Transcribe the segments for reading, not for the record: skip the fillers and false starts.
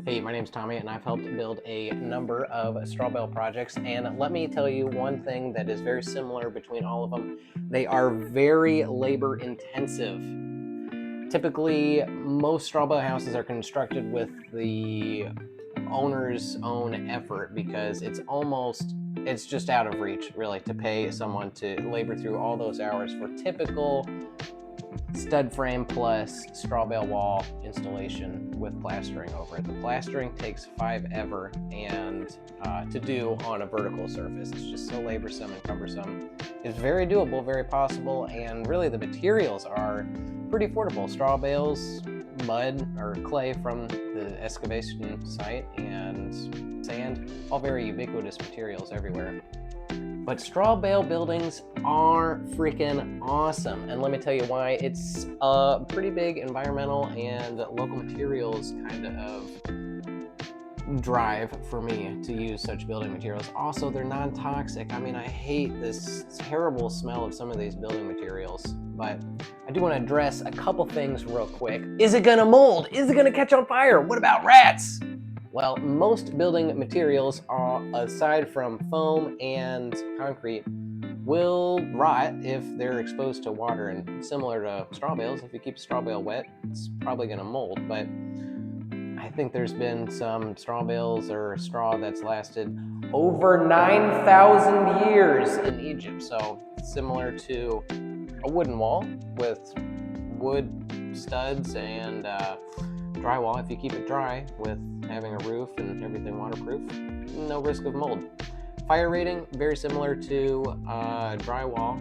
Hey, my name's Tommy, and I've helped build a number of straw bale projects. And let me tell you one thing that is very similar between all of them. They are very labor intensive. Typically, most straw bale houses are constructed with the owner's own effort because it's just out of reach, really, to pay someone to labor through all those hours for typical stud frame plus straw bale wall installation with plastering over it. The plastering takes forever and to do on a vertical surface. It's just so laborsome and cumbersome. It's very doable, very possible, and really the materials are pretty affordable. Straw bales, mud or clay from the excavation site, and sand, all very ubiquitous materials everywhere. But straw bale buildings are freaking awesome, and let me tell you why. It's a pretty big environmental and local materials kind of drive for me to use such building materials. Also, they're non-toxic. I mean, I hate this terrible smell of some of these building materials, but I do want to address a couple things real quick. Is it gonna mold? Is it gonna catch on fire? What about rats? Well, most building materials, aside from foam and concrete, will rot if they're exposed to water. And similar to straw bales, if you keep a straw bale wet, it's probably going to mold. But I think there's been some straw bales or straw that's lasted over 9,000 years in Egypt. So similar to a wooden wall with wood studs and drywall. If you keep it dry with having a roof and everything waterproof, no risk of mold. Fire rating, very similar to drywall.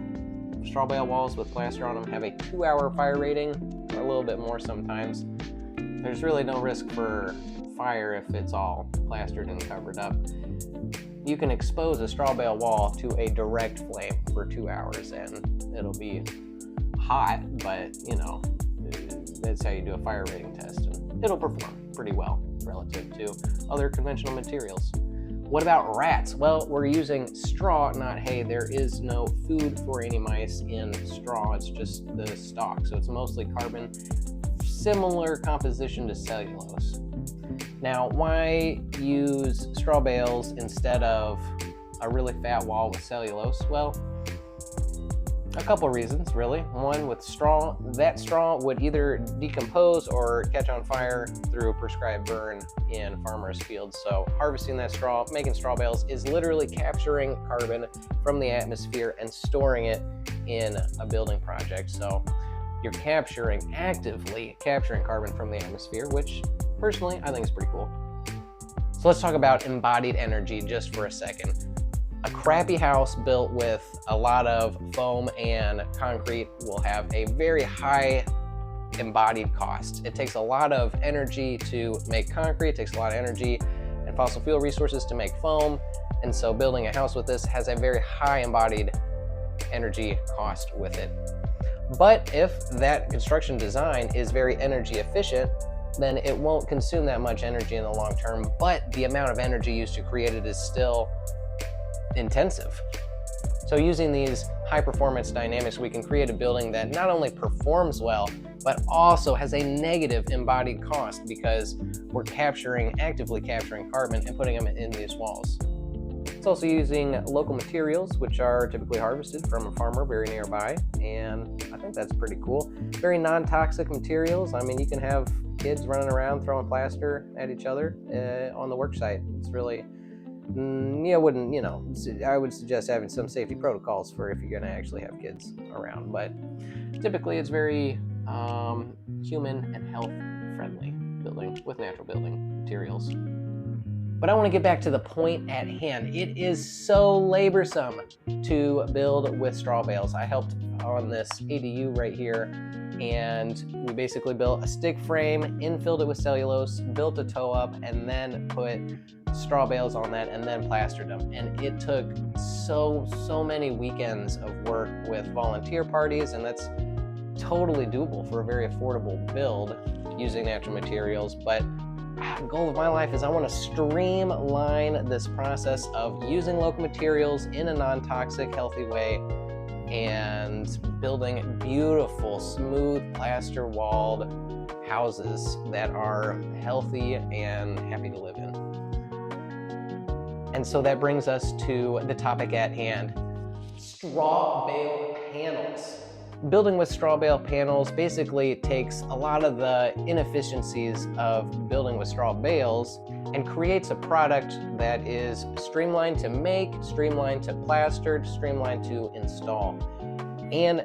Straw bale walls with plaster on them have a 2-hour fire rating, or a little bit more sometimes. There's really no risk for fire if it's all plastered and covered up. You can expose a straw bale wall to a direct flame for 2 hours and it'll be hot, but that's how you do a fire rating test, and it'll perform pretty well relative to other conventional materials. What about rats? Well, we're using straw, not hay. There is no food for any mice in straw. It's just the stalk. So it's mostly carbon, similar composition to cellulose. Now, why use straw bales instead of a really fat wall with cellulose? Well, a couple reasons, really. One, with straw, that straw would either decompose or catch on fire through a prescribed burn in farmers' fields. So harvesting that straw, making straw bales, is literally capturing carbon from the atmosphere and storing it in a building project. So you're actively capturing carbon from the atmosphere, which personally I think is pretty cool. So let's talk about embodied energy just for a second. A crappy house built with a lot of foam and concrete will have a very high embodied cost. It takes a lot of energy to make concrete, it takes a lot of energy and fossil fuel resources to make foam, and so building a house with this has a very high embodied energy cost with it. But if that construction design is very energy efficient, then it won't consume that much energy in the long term, but the amount of energy used to create it is still intensive. So using these high performance dynamics, we can create a building that not only performs well, but also has a negative embodied cost because we're actively capturing carbon and putting them in these walls. It's also using local materials, which are typically harvested from a farmer very nearby, and I think that's pretty cool. Very non-toxic materials. I mean, you can have kids running around throwing plaster at each other on the work site. It's really, I would suggest having some safety protocols for if you're going to actually have kids around, but typically it's very human and health friendly building with natural building materials. But I want to get back to the point at hand. It is so laborsome to build with straw bales. I helped on this ADU right here, and we basically built a stick frame, infilled it with cellulose, built a toe up, and then put straw bales on that and then plastered them. And it took so many weekends of work with volunteer parties, and that's totally doable for a very affordable build using natural materials. But the goal of my life is I want to streamline this process of using local materials in a non-toxic, healthy way and building beautiful, smooth, plaster-walled houses that are healthy and happy to live in. And so that brings us to the topic at hand: straw bale panels. Building with straw bale panels basically takes a lot of the inefficiencies of building with straw bales and creates a product that is streamlined to make, streamlined to plaster, streamlined to install. And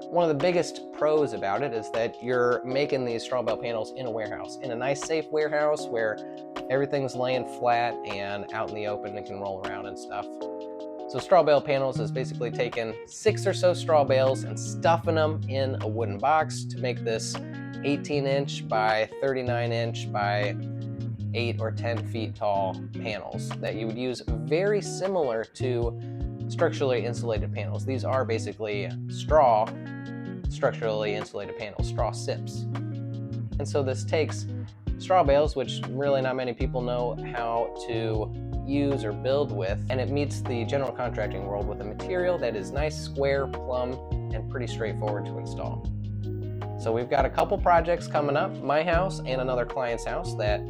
one of the biggest pros about it is that you're making these straw bale panels in a warehouse, in a nice safe warehouse where everything's laying flat and out in the open and can roll around and stuff. So straw bale panels is basically taking 6 or so straw bales and stuffing them in a wooden box to make this 18-inch by 39-inch by 8 or 10 feet tall panels that you would use very similar to structurally insulated panels. These are basically straw structurally insulated panels, straw sips. And so this takes straw bales, which really not many people know how to use or build with, and it meets the general contracting world with a material that is nice, square, plumb, and pretty straightforward to install. So we've got a couple projects coming up, my house and another client's house, that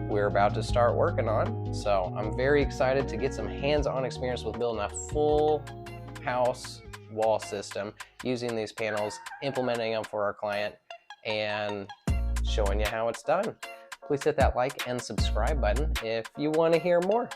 we're about to start working on. So I'm very excited to get some hands-on experience with building a full house wall system using these panels, implementing them for our client, and showing you how it's done. Please hit that like and subscribe button if you want to hear more.